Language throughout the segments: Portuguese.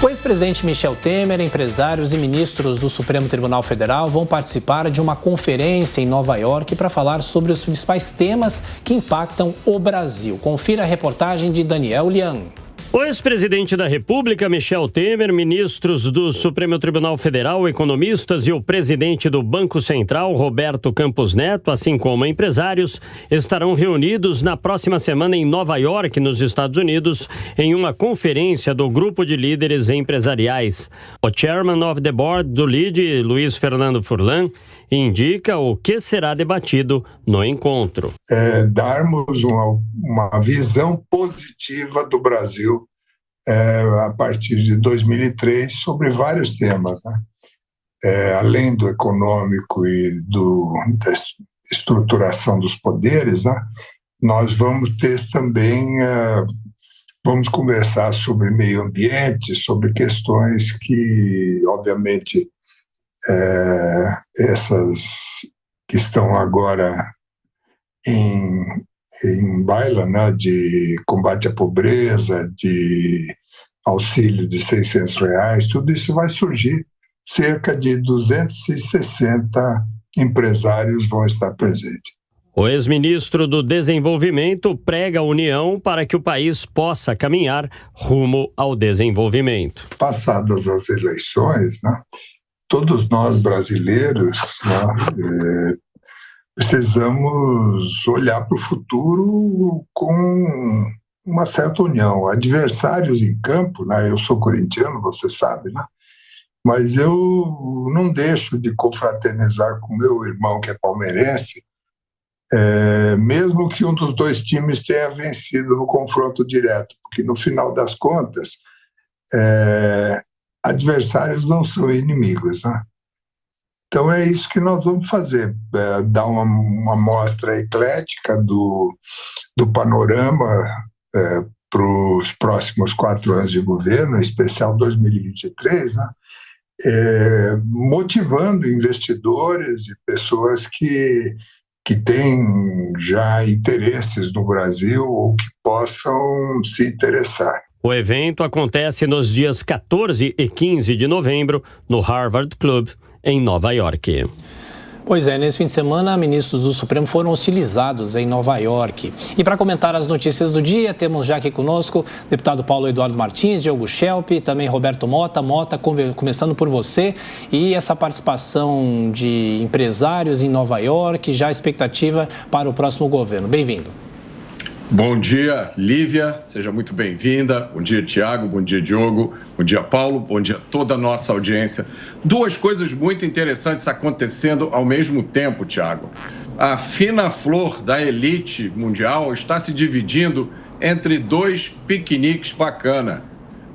O ex-presidente Michel Temer, empresários e ministros do Supremo Tribunal Federal vão participar de uma conferência em Nova York para falar sobre os principais temas que impactam o Brasil. Confira a reportagem de Daniel Lian. O ex-presidente da República, Michel Temer, ministros do Supremo Tribunal Federal, economistas e o presidente do Banco Central, Roberto Campos Neto, assim como empresários, estarão reunidos na próxima semana em Nova York, nos Estados Unidos, em uma conferência do Grupo de Líderes Empresariais. O Chairman of the Board do LIDE, Luiz Fernando Furlan, indica o que será debatido no encontro. Darmos uma visão positiva do Brasil a partir de 2003 sobre vários temas, né? Além do econômico e da estruturação dos poderes, né? Nós vamos ter também, vamos conversar sobre meio ambiente, sobre questões que, obviamente, essas que estão agora em baila, né, de combate à pobreza, de auxílio de R$600, tudo isso vai surgir. Cerca de 260 empresários vão estar presentes. O ex-ministro do Desenvolvimento prega a união para que o país possa caminhar rumo ao desenvolvimento. Passadas as eleições, né, todos nós brasileiros, né, precisamos olhar para o futuro com uma certa união. Adversários em campo, né, eu sou corintiano, você sabe, né, mas eu não deixo de confraternizar com meu irmão que é palmeirense, mesmo que um dos dois times tenha vencido no confronto direto, porque no final das contas, adversários não são inimigos, né? Então é isso que nós vamos fazer, dar uma amostra eclética do panorama para os próximos 4 anos de governo, em especial 2023, né? Motivando investidores e pessoas que têm já interesses no Brasil ou que possam se interessar. O evento acontece nos dias 14 e 15 de novembro no Harvard Club, em Nova York. Pois é, nesse fim de semana, ministros do Supremo foram hostilizados em Nova York. E para comentar as notícias do dia, temos já aqui conosco o deputado Paulo Eduardo Martins, Diogo Schelp, também Roberto Mota. Mota, começando por você. E essa participação de empresários em Nova York, já a expectativa para o próximo governo. Bem-vindo. Bom dia, Lívia, seja muito bem-vinda. Bom dia, Tiago, bom dia, Diogo, bom dia, Paulo, bom dia a toda a nossa audiência. Duas coisas muito interessantes acontecendo ao mesmo tempo, Tiago. A fina flor da elite mundial está se dividindo entre dois piqueniques bacana.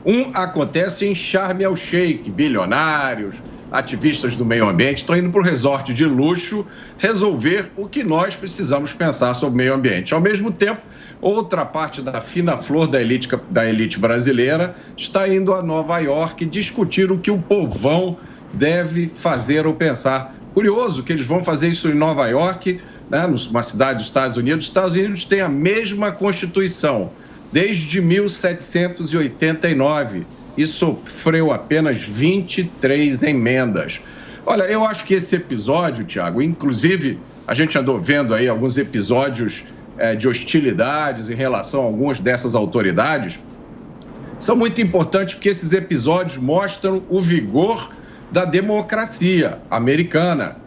Um acontece em Sharm el-Sheikh, bilionários, ativistas do meio ambiente estão indo para o resort de luxo resolver o que nós precisamos pensar sobre o meio ambiente. Ao mesmo tempo, outra parte da fina flor da elite brasileira está indo a Nova York discutir o que o povão deve fazer ou pensar. Curioso que eles vão fazer isso em Nova York, né, numa cidade dos Estados Unidos. Os Estados Unidos têm a mesma Constituição desde 1789 e sofreu apenas 23 emendas. Olha, eu acho que esse episódio, Tiago, inclusive a gente andou vendo aí alguns episódios de hostilidades em relação a algumas dessas autoridades, são muito importantes porque esses episódios mostram o vigor da democracia americana.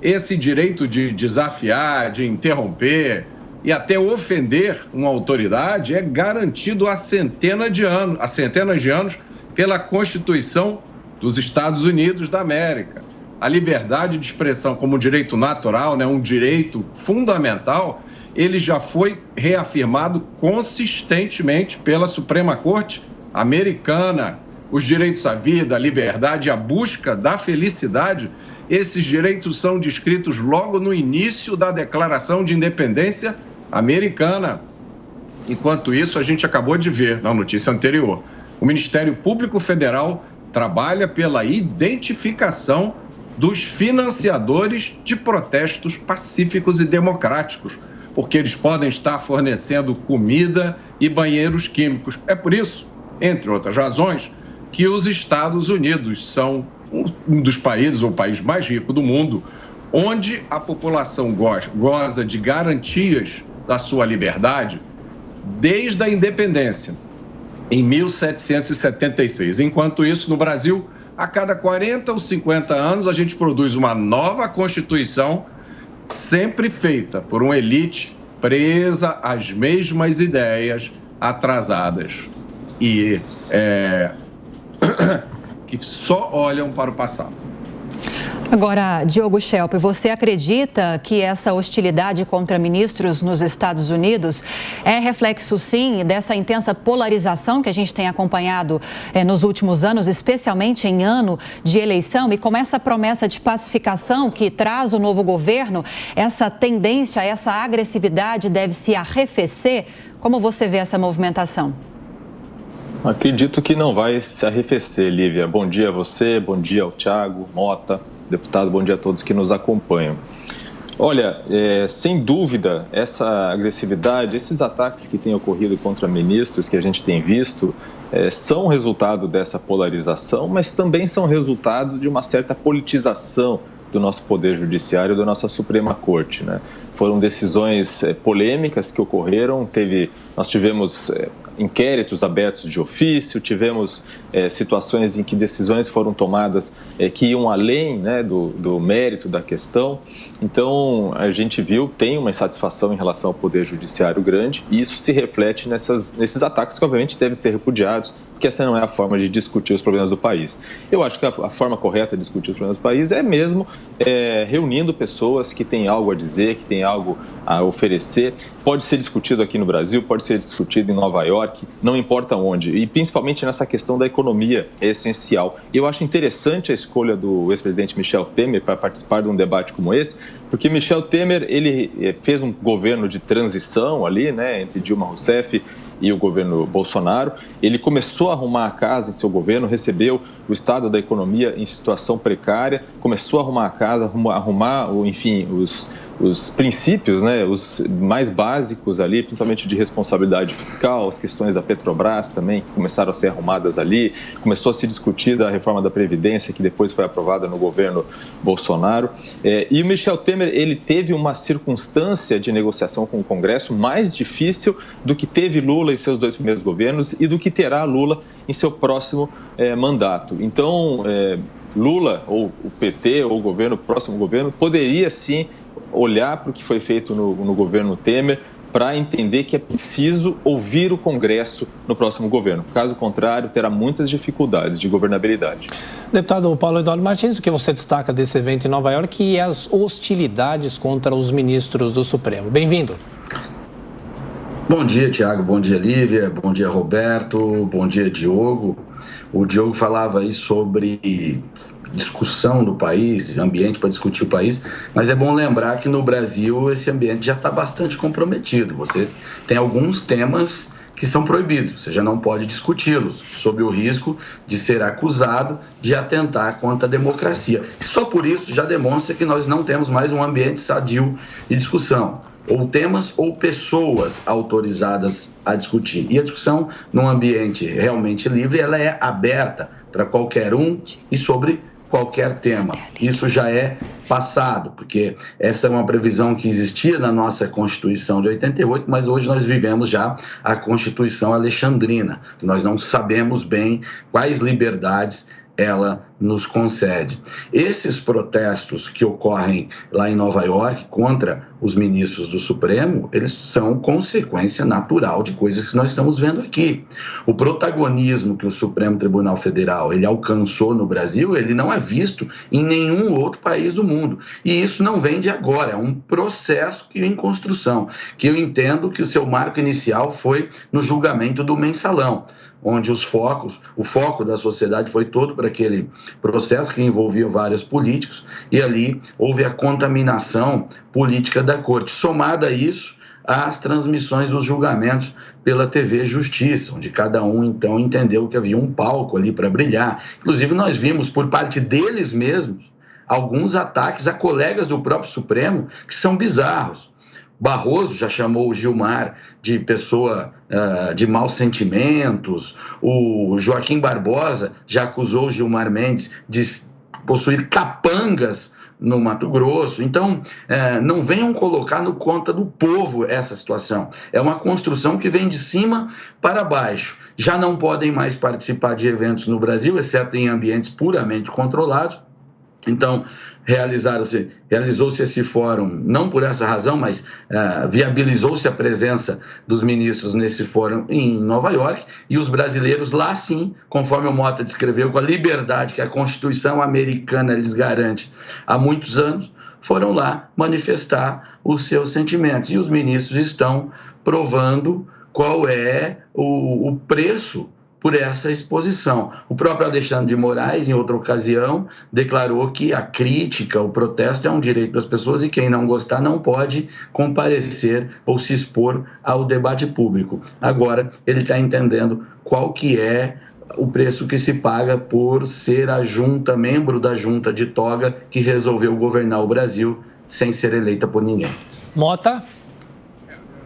Esse direito de desafiar, de interromper e até ofender uma autoridade é garantido há centenas de anos pela Constituição dos Estados Unidos da América. A liberdade de expressão como um direito natural, né, um direito fundamental, ele já foi reafirmado consistentemente pela Suprema Corte americana. Os direitos à vida, à liberdade e à busca da felicidade, esses direitos são descritos logo no início da Declaração de Independência americana. Enquanto isso, a gente acabou de ver na notícia anterior, o Ministério Público Federal trabalha pela identificação dos financiadores de protestos pacíficos e democráticos, porque eles podem estar fornecendo comida e banheiros químicos. É por isso, entre outras razões, que os Estados Unidos são um dos países, ou o país mais rico do mundo, onde a população goza de garantias da sua liberdade desde a independência, em 1776. Enquanto isso, no Brasil, a cada 40 ou 50 anos, a gente produz uma nova Constituição, sempre feita por uma elite presa às mesmas ideias atrasadas e que só olham para o passado. Agora, Diogo Schelp, você acredita que essa hostilidade contra ministros nos Estados Unidos é reflexo, sim, dessa intensa polarização que a gente tem acompanhado nos últimos anos, especialmente em ano de eleição? E com essa promessa de pacificação que traz o novo governo, essa tendência, essa agressividade deve se arrefecer? Como você vê essa movimentação? Acredito que não vai se arrefecer, Lívia. Bom dia a você, bom dia ao Thiago, Mota, deputado, bom dia a todos que nos acompanham. Olha, sem dúvida, essa agressividade, esses ataques que têm ocorrido contra ministros que a gente tem visto, são resultado dessa polarização, mas também são resultado de uma certa politização do nosso Poder Judiciário, da nossa Suprema Corte, né? Foram decisões polêmicas que ocorreram, nós tivemos inquéritos abertos de ofício, tivemos situações em que decisões foram tomadas que iam além, né, do mérito da questão. Então, a gente viu, tem uma insatisfação em relação ao Poder Judiciário grande, e isso se reflete nesses ataques que, obviamente, devem ser repudiados, porque essa não é a forma de discutir os problemas do país. Eu acho que a forma correta de discutir os problemas do país é mesmo reunindo pessoas que têm algo a dizer, que têm algo a oferecer. Pode ser discutido aqui no Brasil, pode ser discutido em Nova York, não importa onde. E principalmente nessa questão da economia é essencial. E eu acho interessante a escolha do ex-presidente Michel Temer para participar de um debate como esse, porque Michel Temer, ele fez um governo de transição ali, né, entre Dilma Rousseff e o governo Bolsonaro. Ele começou a arrumar a casa em seu governo, recebeu o estado da economia em situação precária, começou a arrumar a casa, enfim, os princípios, né, os mais básicos ali, principalmente de responsabilidade fiscal, as questões da Petrobras também que começaram a ser arrumadas ali, começou a se discutir da reforma da Previdência, que depois foi aprovada no governo Bolsonaro. E o Michel Temer, ele teve uma circunstância de negociação com o Congresso mais difícil do que teve Lula em seus 2 primeiros governos e do que terá Lula em seu próximo mandato. Então, Lula, ou o PT, ou o próximo governo, poderia sim olhar para o que foi feito no governo Temer para entender que é preciso ouvir o Congresso no próximo governo. Caso contrário, terá muitas dificuldades de governabilidade. Deputado Paulo Eduardo Martins, o que você destaca desse evento em Nova York e as hostilidades contra os ministros do Supremo? Bem-vindo. Bom dia, Thiago. Bom dia, Lívia. Bom dia, Roberto. Bom dia, Diogo. O Diogo falava aí sobre discussão do país, ambiente para discutir o país, mas é bom lembrar que no Brasil esse ambiente já está bastante comprometido. Você tem alguns temas que são proibidos, você já não pode discuti-los, sob o risco de ser acusado de atentar contra a democracia. Só por isso já demonstra que nós não temos mais um ambiente sadio de discussão, ou temas ou pessoas autorizadas a discutir. E a discussão num ambiente realmente livre, ela é aberta para qualquer um e sobre qualquer tema. Isso já é passado, porque essa é uma previsão que existia na nossa Constituição de 88, mas hoje nós vivemos já a Constituição alexandrina, que nós não sabemos bem quais liberdades ela nos concede. Esses protestos que ocorrem lá em Nova York contra os ministros do Supremo, eles são consequência natural de coisas que nós estamos vendo aqui. O protagonismo que o Supremo Tribunal Federal ele alcançou no Brasil, ele não é visto em nenhum outro país do mundo. E isso não vem de agora, é um processo que em construção, que eu entendo que o seu marco inicial foi no julgamento do Mensalão, onde o foco da sociedade foi todo para aquele processo que envolvia vários políticos, e ali houve a contaminação política da corte. Somada a isso, às transmissões dos julgamentos pela TV Justiça, onde cada um, então, entendeu que havia um palco ali para brilhar. Inclusive, nós vimos, por parte deles mesmos, alguns ataques a colegas do próprio Supremo que são bizarros. Barroso já chamou o Gilmar de pessoa de maus sentimentos, o Joaquim Barbosa já acusou o Gilmar Mendes de possuir capangas no Mato Grosso. Então, não venham colocar no conta do povo essa situação. É uma construção que vem de cima para baixo. Já não podem mais participar de eventos no Brasil, exceto em ambientes puramente controlados. Então, realizou-se esse fórum, não por essa razão, mas viabilizou-se a presença dos ministros nesse fórum em Nova York, e os brasileiros lá sim, conforme o Mota descreveu, com a liberdade que a Constituição americana lhes garante há muitos anos, foram lá manifestar os seus sentimentos. E os ministros estão provando qual é o preço por essa exposição. O próprio Alexandre de Moraes, em outra ocasião, declarou que a crítica, o protesto é um direito das pessoas e quem não gostar não pode comparecer ou se expor ao debate público. Agora, ele está entendendo qual que é o preço que se paga por ser a junta, membro da junta de toga que resolveu governar o Brasil sem ser eleita por ninguém. Mota?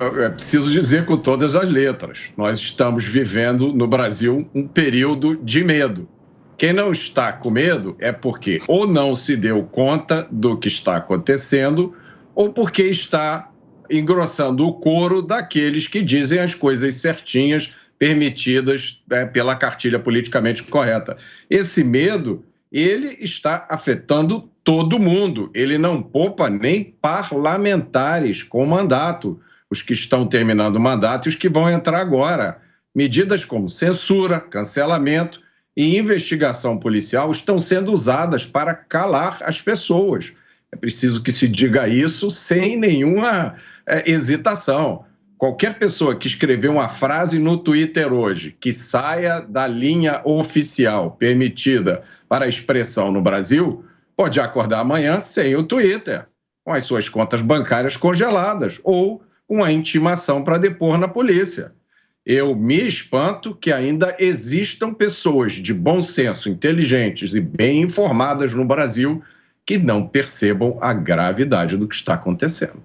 É preciso dizer com todas as letras, nós estamos vivendo no Brasil um período de medo. Quem não está com medo é porque ou não se deu conta do que está acontecendo ou porque está engrossando o coro daqueles que dizem as coisas certinhas, permitidas pela cartilha politicamente correta. Esse medo, ele está afetando todo mundo. Ele não poupa nem parlamentares com mandato, os que estão terminando o mandato e os que vão entrar agora. Medidas como censura, cancelamento e investigação policial estão sendo usadas para calar as pessoas. É preciso que se diga isso sem nenhuma hesitação. Qualquer pessoa que escrever uma frase no Twitter hoje que saia da linha oficial permitida para a expressão no Brasil, pode acordar amanhã sem o Twitter, com as suas contas bancárias congeladas ou com a intimação para depor na polícia. Eu me espanto que ainda existam pessoas de bom senso, inteligentes e bem informadas no Brasil que não percebam a gravidade do que está acontecendo.